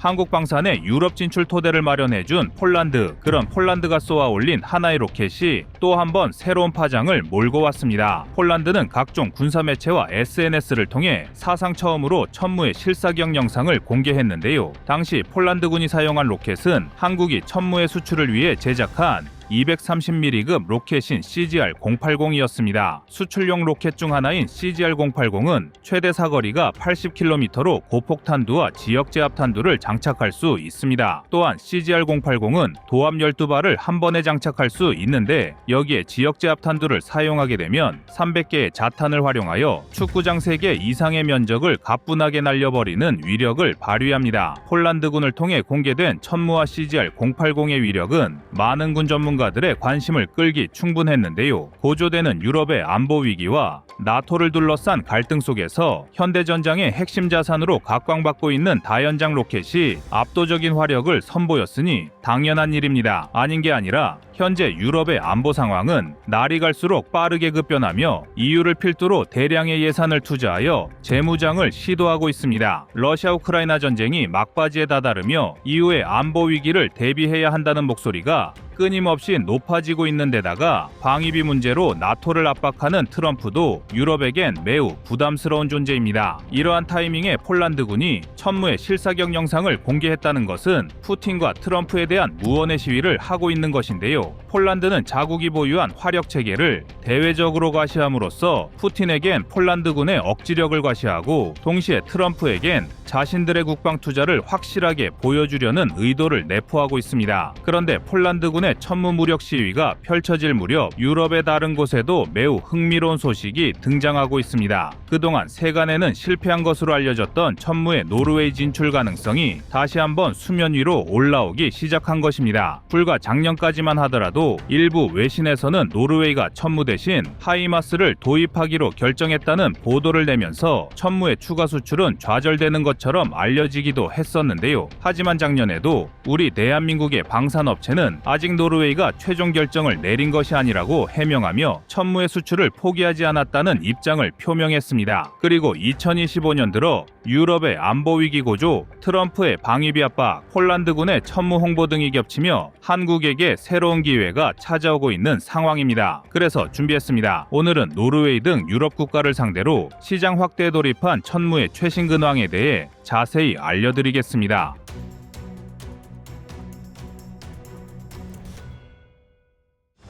한국 방산의 유럽 진출 토대를 마련해준 폴란드. 그런 폴란드가 쏘아 올린 하나의 로켓이 또 한 번 새로운 파장을 몰고 왔습니다. 폴란드는 각종 군사매체와 SNS를 통해 사상 처음으로 천무의 실사격 영상을 공개했는데요. 당시 폴란드군이 사용한 로켓은 한국이 천무의 수출을 위해 제작한 230mm급 로켓인 CGR-080이었습니다. 수출용 로켓 중 하나인 CGR-080은 최대 사거리가 80km로 고폭탄두와 지역제압탄두를 장착할 수 있습니다. 또한 CGR-080은 도합 12발을 한 번에 장착할 수 있는데 여기에 지역제압탄두를 사용하게 되면 300개의 자탄을 활용하여 축구장 3개 이상의 면적을 가뿐하게 날려버리는 위력을 발휘합니다. 폴란드군을 통해 공개된 천무와 CGR-080의 위력은 많은 군 전문가들의 관심을 끌기 충분했는데요. 고조되는 유럽의 안보 위기와 나토를 둘러싼 갈등 속에서 현대전장의 핵심 자산으로 각광받고 있는 다연장 로켓이 압도적인 화력을 선보였으니 당연한 일입니다. 아닌 게 아니라 현재 유럽의 안보 상황은 날이 갈수록 빠르게 급변하며 EU를 필두로 대량의 예산을 투자하여 재무장을 시도하고 있습니다. 러시아 우크라이나 전쟁이 막바지에 다다르며 EU의 안보 위기를 대비해야 한다는 목소리가 끊임없이 높아지고 있는 데다가 방위비 문제로 나토를 압박하는 트럼프도 유럽에겐 매우 부담스러운 존재입니다. 이러한 타이밍에 폴란드군이 천무의 실사격 영상을 공개했다는 것은 푸틴과 트럼프에 대한 무언의 시위를 하고 있는 것인데요. 폴란드는 자국이 보유한 화력 체계를 대외적으로 과시함으로써 푸틴에겐 폴란드군의 억지력을 과시하고 동시에 트럼프에겐 자신들의 국방 투자를 확실하게 보여주려는 의도를 내포하고 있습니다. 그런데 폴란드군의 천무 무력 시위가 펼쳐질 무렵 유럽의 다른 곳에도 매우 흥미로운 소식이 등장하고 있습니다. 그동안 세간에는 실패한 것으로 알려졌던 천무의 노르웨이 진출 가능성이 다시 한번 수면 위로 올라오기 시작한 것입니다. 불과 작년까지만 하더라도 일부 외신에서는 노르웨이가 천무 대신 하이마스를 도입하기로 결정했다는 보도를 내면서 천무의 추가 수출은 좌절되는 것처럼 알려지기도 했었는데요. 하지만 작년에도 우리 대한민국의 방산업체는 아직 노르웨이가 최종 결정을 내린 것이 아니라고 해명하며 천무의 수출을 포기하지 않았다는 입장을 표명했습니다. 그리고 2025년 들어 유럽의 안보 위기 고조, 트럼프의 방위비 압박, 폴란드군의 천무 홍보 등이 겹치며 한국에게 새로운 기회가 찾아오고 있는 상황입니다. 그래서 준비했습니다. 오늘은 노르웨이 등 유럽 국가를 상대로 시장 확대에 돌입한 천무의 최신 근황에 대해 자세히 알려드리겠습니다.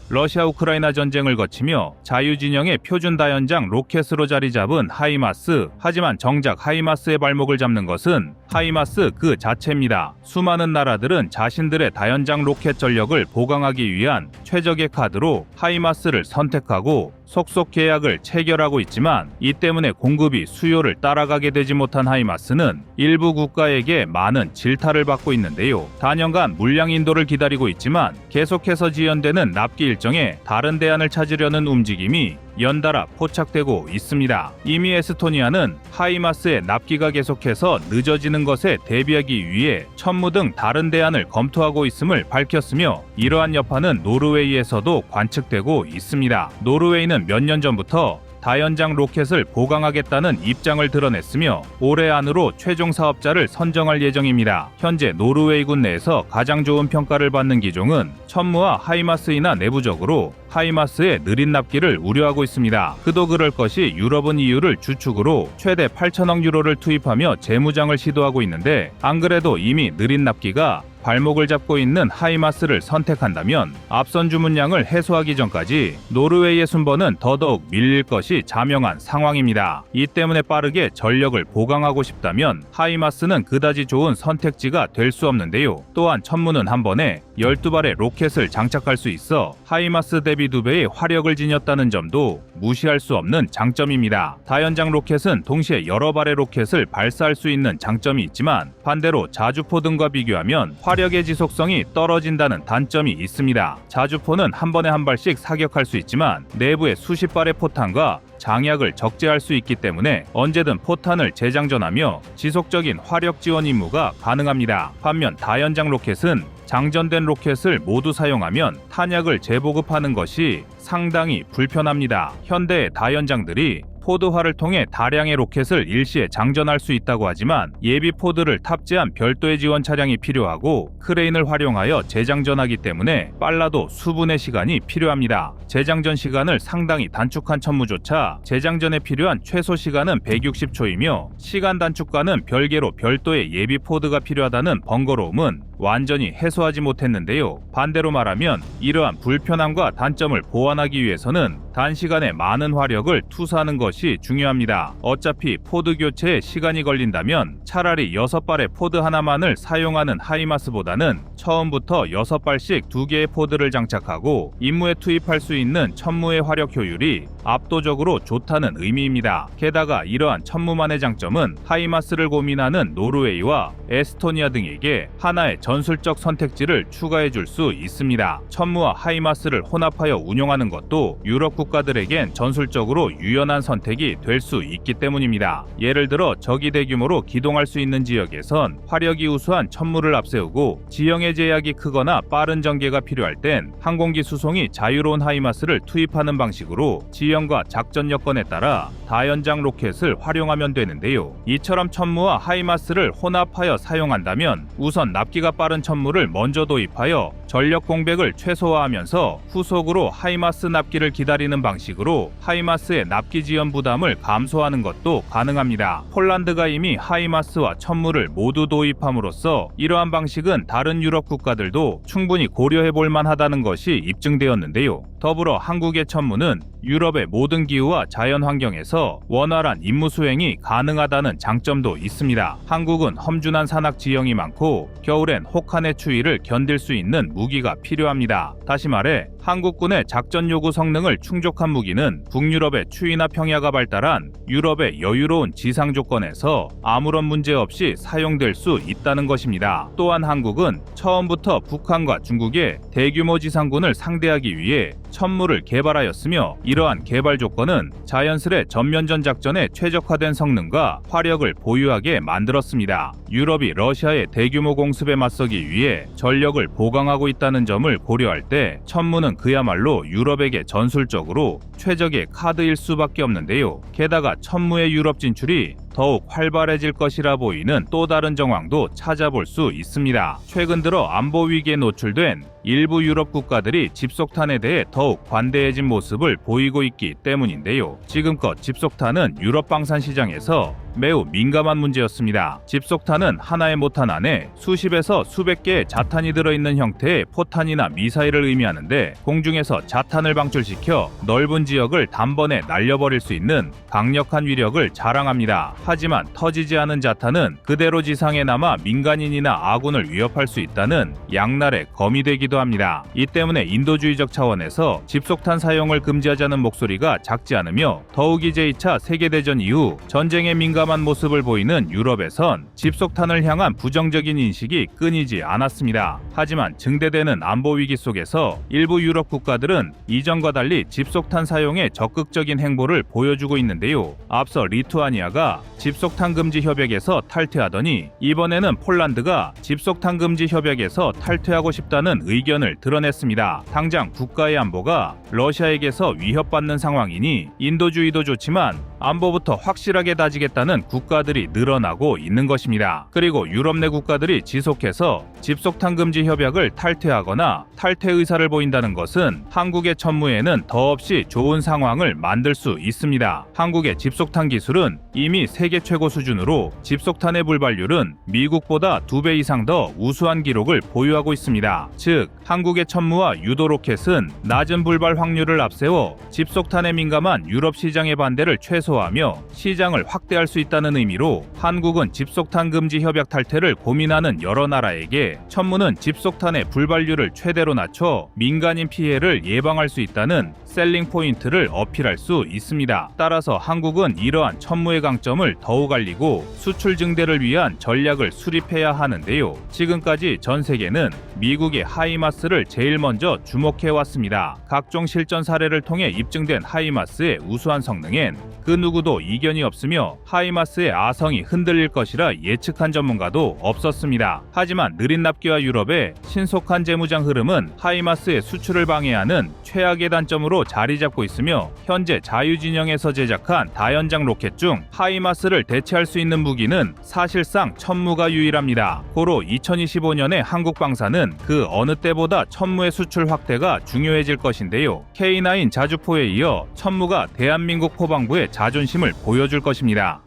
러시아 우크라이나 전쟁을 거치며 자유진영의 표준 다연장 로켓으로 자리 잡은 하이마스. 하지만 정작 하이마스의 발목을 잡는 것은 하이마스 그 자체입니다. 수많은 나라들은 자신들의 다연장 로켓 전력을 보강하기 위한 최적의 카드로 하이마스를 선택하고 속속 계약을 체결하고 있지만 이 때문에 공급이 수요를 따라가게 되지 못한 하이마스는 일부 국가에게 많은 질타를 받고 있는데요. 단연간 물량 인도를 기다리고 있지만 계속해서 지연되는 납기 일정에 다른 대안을 찾으려는 움직임이 연달아 포착되고 있습니다. 이미 에스토니아는 하이마스의 납기가 계속해서 늦어지는 것에 대비하기 위해 천무 등 다른 대안을 검토하고 있음을 밝혔으며 이러한 여파는 노르웨이에서도 관측되고 있습니다. 노르웨이는 몇 년 전부터 다연장 로켓을 보강하겠다는 입장을 드러냈으며 올해 안으로 최종 사업자를 선정할 예정입니다. 현재 노르웨이군 내에서 가장 좋은 평가를 받는 기종은 천무와 하이마스이나 내부적으로 하이마스의 느린 납기를 우려하고 있습니다. 그도 그럴 것이 유럽은 EU를 주축으로 최대 8천억 유로를 투입하며 재무장을 시도하고 있는데 안 그래도 이미 느린 납기가 발목을 잡고 있는 하이마스를 선택한다면 앞선 주문량을 해소하기 전까지 노르웨이의 순번은 더더욱 밀릴 것이 자명한 상황입니다. 이 때문에 빠르게 전력을 보강하고 싶다면 하이마스는 그다지 좋은 선택지가 될 수 없는데요. 또한 천무는 한 번에 12발의 로켓을 장착할 수 있어 하이마스 대비 2배의 화력을 지녔다는 점도 무시할 수 없는 장점입니다. 다연장 로켓은 동시에 여러 발의 로켓을 발사할 수 있는 장점이 있지만 반대로 자주포 등과 비교하면 화력의 지속성이 떨어진다는 단점이 있습니다. 자주포는 한 번에 한 발씩 사격할 수 있지만 내부에 수십 발의 포탄과 장약을 적재할 수 있기 때문에 언제든 포탄을 재장전하며 지속적인 화력 지원 임무가 가능합니다. 반면 다연장 로켓은 장전된 로켓을 모두 사용하면 탄약을 재보급하는 것이 상당히 불편합니다. 현대의 다연장들이 포드화를 통해 다량의 로켓을 일시에 장전할 수 있다고 하지만 예비 포드를 탑재한 별도의 지원 차량이 필요하고 크레인을 활용하여 재장전하기 때문에 빨라도 수분의 시간이 필요합니다. 재장전 시간을 상당히 단축한 천무조차 재장전에 필요한 최소 시간은 160초이며 시간 단축과는 별개로 별도의 예비 포드가 필요하다는 번거로움은 완전히 해소하지 못했는데요. 반대로 말하면 이러한 불편함과 단점을 보완하기 위해서는 단시간에 많은 화력을 투사하는 것이 중요합니다. 어차피 포드 교체에 시간이 걸린다면 차라리 6발의 포드 하나만을 사용하는 하이마스보다는 처음부터 6발씩 2개의 포드를 장착하고 임무에 투입할 수 있는 천무의 화력 효율이 압도적으로 좋다는 의미입니다. 게다가 이러한 천무만의 장점은 하이마스를 고민하는 노르웨이와 에스토니아 등에게 하나의 전술적 선택지를 추가해 줄 수 있습니다. 천무와 하이마스를 혼합하여 운용하는 것도 유럽 국가들에겐 전술적으로 유연한 선택이 될 수 있기 때문입니다. 예를 들어 적이 대규모로 기동할 수 있는 지역에선 화력이 우수한 천무를 앞세우고 지형의 제약이 크거나 빠른 전개가 필요할 땐 항공기 수송이 자유로운 하이마스를 투입하는 방식으로 지형과 작전 여건에 따라 다연장 로켓을 활용하면 되는데요. 이처럼 천무와 하이마스를 혼합하여 사용한다면 우선 납기가 빠른 천무를 먼저 도입하여 전력 공백을 최소화하면서 후속으로 하이마스 납기를 기다리는 방식으로 하이마스의 납기 지연 부담을 감소하는 것도 가능합니다. 폴란드가 이미 하이마스와 천무를 모두 도입함으로써 이러한 방식은 다른 유럽 국가들도 충분히 고려해 볼 만하다는 것이 입증되었는데요. 더불어 한국의 천무는 유럽의 모든 기후와 자연 환경에서 원활한 임무 수행이 가능하다는 장점도 있습니다. 한국은 험준한 산악 지형이 많고 겨울엔 혹한의 추위를 견딜 수 있는 무기가 필요합니다. 다시 말해 한국군의 작전 요구 성능을 충족한 무기는 북유럽의 추위나 평야가 발달한 유럽의 여유로운 지상 조건에서 아무런 문제 없이 사용될 수 있다는 것입니다. 또한 한국은 처음부터 북한과 중국의 대규모 지상군을 상대하기 위해 천무를 개발하였으며 이러한 개발 조건은 자연스레 전면전 작전에 최적화된 성능과 화력을 보유하게 만들었습니다. 유럽이 러시아의 대규모 공습에 맞서기 위해 전력을 보강하고 있다는 점을 고려할 때 천무는 그야말로 유럽에게 전술적으로 최적의 카드일 수밖에 없는데요. 게다가 천무의 유럽 진출이 더욱 활발해질 것이라 보이는 또 다른 정황도 찾아볼 수 있습니다. 최근 들어 안보 위기에 노출된 일부 유럽 국가들이 집속탄에 대해 더욱 관대해진 모습을 보이고 있기 때문인데요. 지금껏 집속탄은 유럽 방산 시장에서 매우 민감한 문제였습니다. 집속탄은 하나의 모탄 안에 수십에서 수백 개의 자탄이 들어있는 형태의 포탄이나 미사일을 의미하는데 공중에서 자탄을 방출시켜 넓은 지역을 단번에 날려버릴 수 있는 강력한 위력을 자랑합니다. 하지만 터지지 않은 자탄은 그대로 지상에 남아 민간인이나 아군을 위협할 수 있다는 양날의 검이 되기도 합니다. 이 때문에 인도주의적 차원에서 집속탄 사용을 금지하자는 목소리가 작지 않으며 더욱이 제2차 세계대전 이후 전쟁에 민감한 모습을 보이는 유럽에선 집속탄을 향한 부정적인 인식이 끊이지 않았습니다. 하지만 증대되는 안보 위기 속에서 일부 유럽 국가들은 이전과 달리 집속탄 사용에 적극적인 행보를 보여주고 있는데요. 앞서 리투아니아가 집속탄 금지 협약에서 탈퇴하더니 이번에는 폴란드가 집속탄 금지 협약에서 탈퇴하고 싶다는 의견을 드러냈습니다. 당장 국가의 안보가 러시아에게서 위협받는 상황이니 인도주의도 좋지만 안보부터 확실하게 다지겠다는 국가들이 늘어나고 있는 것입니다. 그리고 유럽 내 국가들이 지속해서 집속탄 금지 협약을 탈퇴하거나 탈퇴 의사를 보인다는 것은 한국의 천무에는 더없이 좋은 상황을 만들 수 있습니다. 한국의 집속탄 기술은 이미 세계 최고 수준으로 집속탄의 불발률은 미국보다 2배 이상 더 우수한 기록을 보유하고 있습니다. 즉, 한국의 천무와 유도 로켓은 낮은 불발 확률을 앞세워 집속탄에 민감한 유럽 시장의 반대를 최소화하며 시장을 확대할 수 있다는 의미로 한국은 집속탄 금지 협약 탈퇴를 고민하는 여러 나라에게 천무는 집속탄의 불발률을 최대로 낮춰 민간인 피해를 예방할 수 있다는 셀링 포인트를 어필할 수 있습니다. 따라서 한국은 이러한 천무의 강점을 더욱 알리고 수출 증대를 위한 전략을 수립해야 하는데요. 지금까지 전 세계는 미국의 하이마스를 제일 먼저 주목해 왔습니다. 각종 실전 사례를 통해 입증된 하이마스의 우수한 성능엔 그 누구도 이견이 없으며 하이마스의 아성이 흔들릴 것이라 예측한 전문가도 없었습니다. 하지만 느린 납기와 유럽의 신속한 재무장 흐름은 하이마스의 수출을 방해하는 최악의 단점으로 자리 잡고 있으며 현재 자유진영에서 제작한 다연장 로켓 중 하이마스를 대체할 수 있는 무기는 사실상 천무가 유일합니다. 고로 2025년에 한국 방사는 그 어느 때보다 천무의 수출 확대가 중요해질 것인데요. K9 자주포에 이어 천무가 대한민국 포방부의 자존심을 보여줄 것입니다.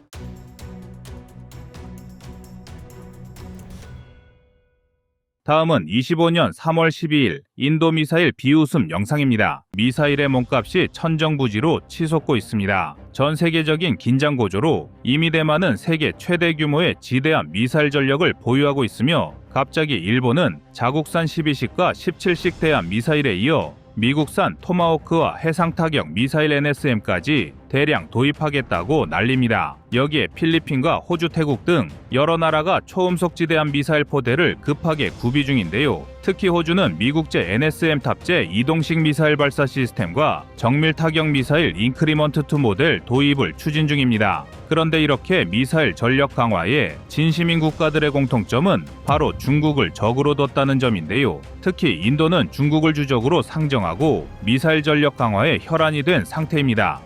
다음은 25년 3월 12일 인도미사일 비웃음 영상입니다. 미사일의 몸값이 천정부지로 치솟고 있습니다. 전 세계적인 긴장 고조로 이미 대만은 세계 최대 규모의 지대함 미사일 전력을 보유하고 있으며 갑자기 일본은 자국산 12식과 17식 대함 미사일에 이어 미국산 토마호크와 해상타격 미사일 NSM까지 대량 도입하겠다고 난립니다. 여기에 필리핀과 호주, 태국 등 여러 나라가 초음속 지대함 미사일 포대를 급하게 구비 중인데요. 특히 호주는 미국제 NSM 탑재 이동식 미사일 발사 시스템과 정밀 타격 미사일 인크리먼트2 모델 도입을 추진 중입니다. 그런데 이렇게 미사일 전력 강화에 진심인 국가들의 공통점은 바로 중국을 적으로 뒀다는 점인데요. 특히 인도는 중국을 주적으로 상정하고 미사일 전력 강화에 혈안이 된 상태입니다.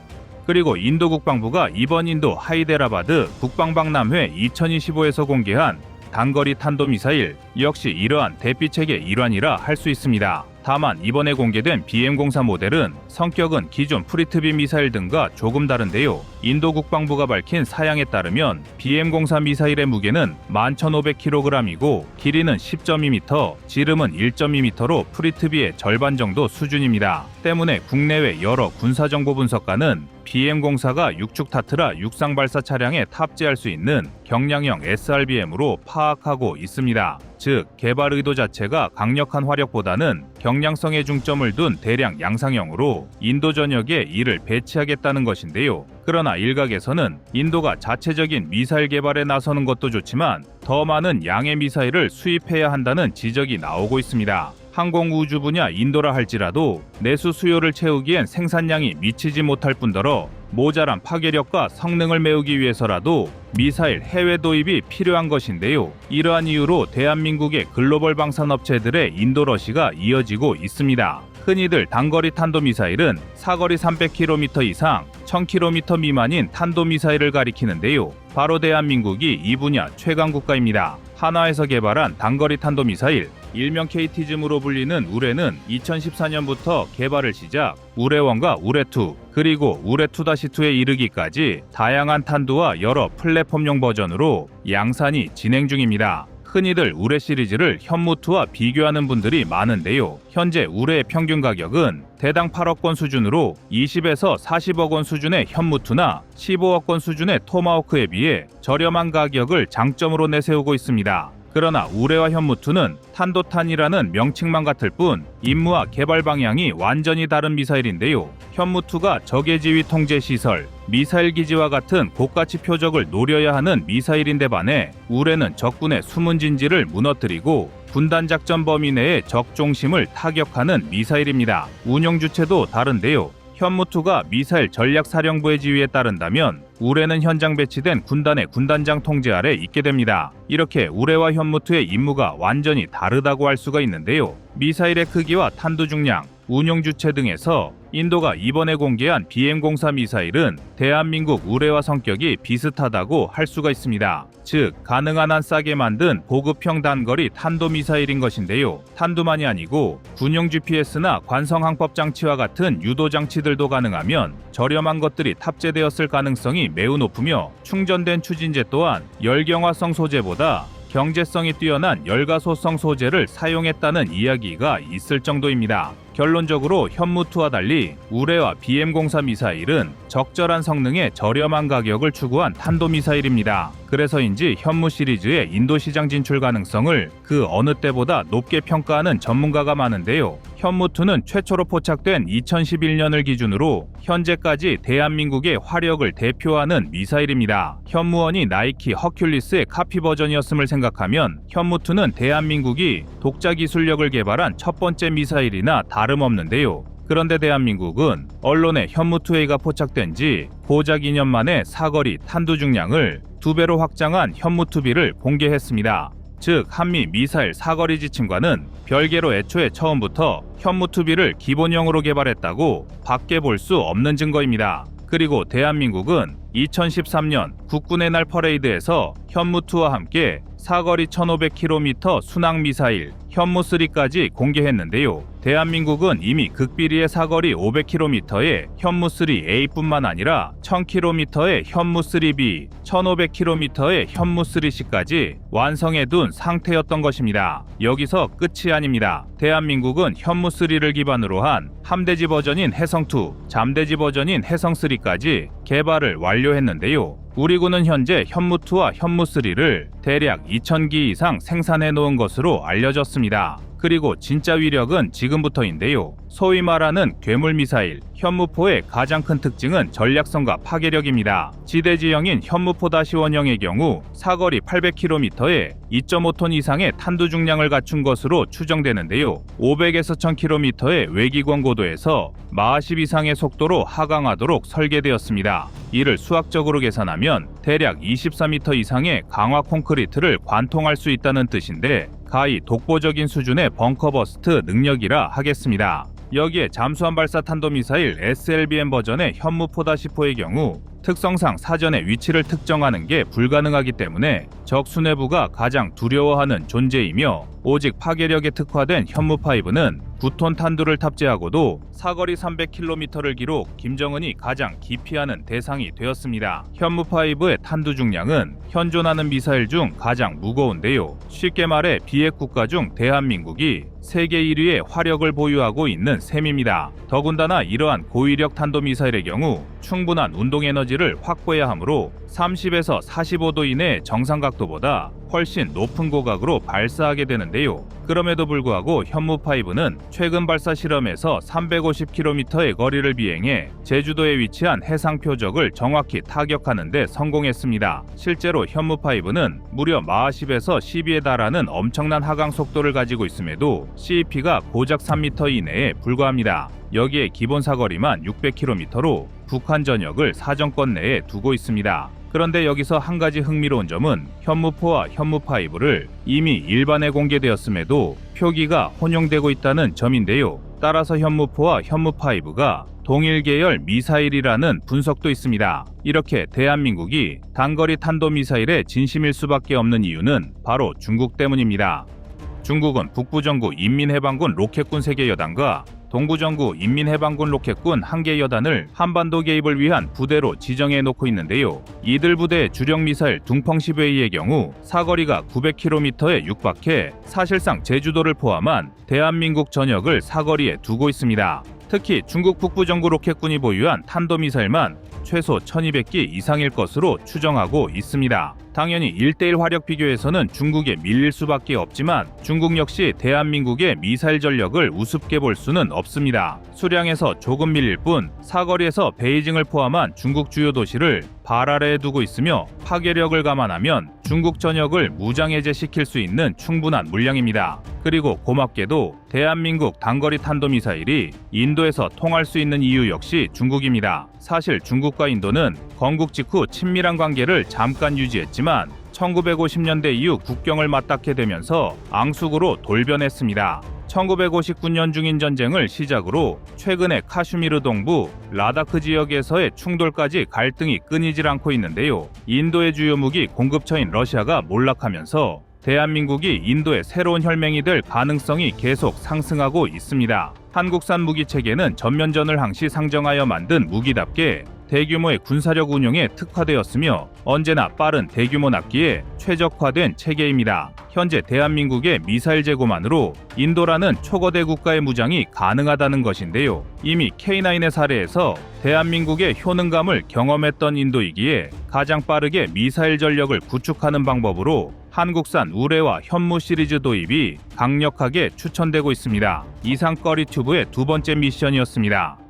그리고 인도 국방부가 이번 인도 하이데라바드 국방박람회 2025에서 공개한 단거리 탄도미사일 역시 이러한 대피책의 일환이라 할 수 있습니다. 다만 이번에 공개된 BM-04 모델은 성격은 기존 프리트비 미사일 등과 조금 다른데요. 인도 국방부가 밝힌 사양에 따르면 BM-04 미사일의 무게는 11,500kg이고 길이는 10.2m, 지름은 1.2m로 프리트비의 절반 정도 수준입니다. 때문에 국내외 여러 군사정보 분석가는 BM-04가 육축 타트라 육상 발사 차량에 탑재할 수 있는 경량형 SRBM으로 파악하고 있습니다. 즉, 개발 의도 자체가 강력한 화력보다는 경량성에 중점을 둔 대량 양상형으로 인도 전역에 이를 배치하겠다는 것인데요. 그러나 일각에서는 인도가 자체적인 미사일 개발에 나서는 것도 좋지만 더 많은 양의 미사일을 수입해야 한다는 지적이 나오고 있습니다. 항공우주 분야 인도라 할지라도 내수 수요를 채우기엔 생산량이 미치지 못할 뿐더러 모자란 파괴력과 성능을 메우기 위해서라도 미사일 해외 도입이 필요한 것인데요. 이러한 이유로 대한민국의 글로벌 방산업체들의 인도러시가 이어지고 있습니다. 흔히들 단거리 탄도미사일은 사거리 300km 이상, 1000km 미만인 탄도미사일을 가리키는데요. 바로 대한민국이 이 분야 최강 국가입니다. 한화에서 개발한 단거리 탄도미사일, 일명 KT즘으로 불리는 우레는 2014년부터 개발을 시작, 우레1과 우레2, 그리고 우레2-2에 이르기까지 다양한 탄두와 여러 플랫폼용 버전으로 양산이 진행 중입니다. 흔히들 우레 시리즈를 현무2와 비교하는 분들이 많은데요. 현재 우레의 평균 가격은 대당 8억 원 수준으로 20에서 40억 원 수준의 현무2나 15억 원 수준의 토마호크에 비해 저렴한 가격을 장점으로 내세우고 있습니다. 그러나 우레와 현무2는 탄도탄이라는 명칭만 같을 뿐 임무와 개발 방향이 완전히 다른 미사일인데요. 현무2가 적의 지휘 통제 시설, 미사일 기지와 같은 고가치 표적을 노려야 하는 미사일인데 반해 우레는 적군의 숨은 진지를 무너뜨리고 군단 작전 범위 내의 적 중심을 타격하는 미사일입니다. 운용 주체도 다른데요. 현무2가 미사일 전략사령부의 지휘에 따른다면 우레는 현장 배치된 군단의 군단장 통제 아래 있게 됩니다. 이렇게 우레와 현무2의 임무가 완전히 다르다고 할 수가 있는데요. 미사일의 크기와 탄두 중량, 운용 주체 등에서 인도가 이번에 공개한 BM-04 미사일은 대한민국 우레와 성격이 비슷하다고 할 수가 있습니다. 즉, 가능한 한 싸게 만든 보급형 단거리 탄도미사일인 것인데요. 탄두만이 아니고 군용 GPS나 관성항법 장치와 같은 유도 장치들도 가능하면 저렴한 것들이 탑재되었을 가능성이 매우 높으며 충전된 추진제 또한 열경화성 소재보다 경제성이 뛰어난 열가소성 소재를 사용했다는 이야기가 있을 정도입니다. 결론적으로 현무2와 달리 우레와 BM-04 미사일은 적절한 성능에 저렴한 가격을 추구한 탄도미사일입니다. 그래서인지 현무 시리즈의 인도 시장 진출 가능성을 그 어느 때보다 높게 평가하는 전문가가 많은데요. 현무2는 최초로 포착된 2011년을 기준으로 현재까지 대한민국의 화력을 대표하는 미사일입니다. 현무1이 나이키 허큘리스의 카피 버전이었음을 생각하면 현무2는 대한민국이 독자 기술력을 개발한 첫 번째 미사일이나 다름없는데요. 그런데 대한민국은 언론에 현무2A가 포착된 지 고작 2년 만에 사거리 탄두 중량을 2배로 확장한 현무2B를 공개했습니다. 즉 한미 미사일 사거리 지침과는 별개로 애초에 처음부터 현무투비를 기본형으로 개발했다고 밖에 볼 수 없는 증거입니다. 그리고 대한민국은 2013년 국군의 날 퍼레이드에서 현무2와 함께 사거리 1500km 순항미사일 현무3까지 공개했는데요. 대한민국은 이미 극비리의 사거리 500km의 현무3A뿐만 아니라 1000km의 현무3B, 1500km의 현무3C까지 완성해둔 상태였던 것입니다. 여기서 끝이 아닙니다. 대한민국은 현무3를 기반으로 한 함대지 버전인 해성2, 잠대지 버전인 해성3까지 개발을 완료했는데요. 우리 군은 현재 현무2와 현무3를 대략 2000기 이상 생산해 놓은 것으로 알려졌습니다. 그리고 진짜 위력은 지금부터인데요. 소위 말하는 괴물미사일 현무포의 가장 큰 특징은 전략성과 파괴력입니다. 지대지형인 현무포-원형의 경우 사거리 800km에 2.5톤 이상의 탄두 중량을 갖춘 것으로 추정되는데요. 500에서 1000km의 외기권 고도에서 마하 10 이상의 속도로 하강하도록 설계되었습니다. 이를 수학적으로 계산하면 대략 24m 이상의 강화 콘크리트를 관통할 수 있다는 뜻인데 가히 독보적인 수준의 벙커버스트 능력이라 하겠습니다. 여기에 잠수함 발사 탄도미사일 SLBM 버전의 현무-4-4의 경우 특성상 사전에 위치를 특정하는 게 불가능하기 때문에 적 수뇌부가 가장 두려워하는 존재이며 오직 파괴력에 특화된 현무5는 9톤 탄두를 탑재하고도 사거리 300km를 기록 김정은이 가장 기피하는 대상이 되었습니다. 현무5의 탄두 중량은 현존하는 미사일 중 가장 무거운데요. 쉽게 말해 비핵 국가 중 대한민국이 세계 1위의 화력을 보유하고 있는 셈입니다. 더군다나 이러한 고위력 탄도미사일의 경우 충분한 운동 에너지를 확보해야 하므로 30에서 45도 이내의 정상 각도보다 훨씬 높은 고각으로 발사하게 되는데요. 그럼에도 불구하고 현무5는 최근 발사 실험에서 350km의 거리를 비행해 제주도에 위치한 해상 표적을 정확히 타격하는 데 성공했습니다. 실제로 현무5는 무려 마하 10에서 12에 달하는 엄청난 하강 속도를 가지고 있음에도 CEP가 고작 3m 이내에 불과합니다. 여기에 기본 사거리만 600km로 북한 전역을 사정권 내에 두고 있습니다. 그런데 여기서 한 가지 흥미로운 점은 현무4와 현무5를 이미 일반에 공개되었음에도 표기가 혼용되고 있다는 점인데요. 따라서 현무4와 현무5가 동일 계열 미사일이라는 분석도 있습니다. 이렇게 대한민국이 단거리 탄도미사일의 진심일 수밖에 없는 이유는 바로 중국 때문입니다. 중국은 북부정구 인민해방군 로켓군 3개 여단과 동부정구 인민해방군 로켓군 1개 여단을 한반도 개입을 위한 부대로 지정해 놓고 있는데요. 이들 부대의 주력 미사일 둥펑10A의 경우 사거리가 900km에 육박해 사실상 제주도를 포함한 대한민국 전역을 사거리에 두고 있습니다. 특히 중국 북부정구 로켓군이 보유한 탄도미사일만 최소 1200기 이상일 것으로 추정하고 있습니다. 당연히 1대1 화력 비교에서는 중국에 밀릴 수밖에 없지만 중국 역시 대한민국의 미사일 전력을 우습게 볼 수는 없습니다. 수량에서 조금 밀릴 뿐 사거리에서 베이징을 포함한 중국 주요 도시를 발 아래에 두고 있으며 파괴력을 감안하면 중국 전역을 무장해제시킬 수 있는 충분한 물량입니다. 그리고 고맙게도 대한민국 단거리 탄도미사일이 인도에서 통할 수 있는 이유 역시 중국입니다. 사실 중국과 인도는 건국 직후 친밀한 관계를 잠깐 유지했지만 1950년대 이후 국경을 맞닿게 되면서 앙숙으로 돌변했습니다. 1959년 중인 전쟁을 시작으로 최근에 카슈미르 동부 라다크 지역에서의 충돌까지 갈등이 끊이질 않고 있는데요. 인도의 주요 무기 공급처인 러시아가 몰락하면서 대한민국이 인도의 새로운 혈맹이 될 가능성이 계속 상승하고 있습니다. 한국산 무기 체계는 전면전을 항시 상정하여 만든 무기답게 대규모의 군사력 운용에 특화되었으며 언제나 빠른 대규모 납기에 최적화된 체계입니다. 현재 대한민국의 미사일 재고만으로 인도라는 초거대 국가의 무장이 가능하다는 것인데요. 이미 K9의 사례에서 대한민국의 효능감을 경험했던 인도이기에 가장 빠르게 미사일 전력을 구축하는 방법으로 한국산 우레와 현무 시리즈 도입이 강력하게 추천되고 있습니다. 이상 꺼리튜브의 두 번째 미션이었습니다.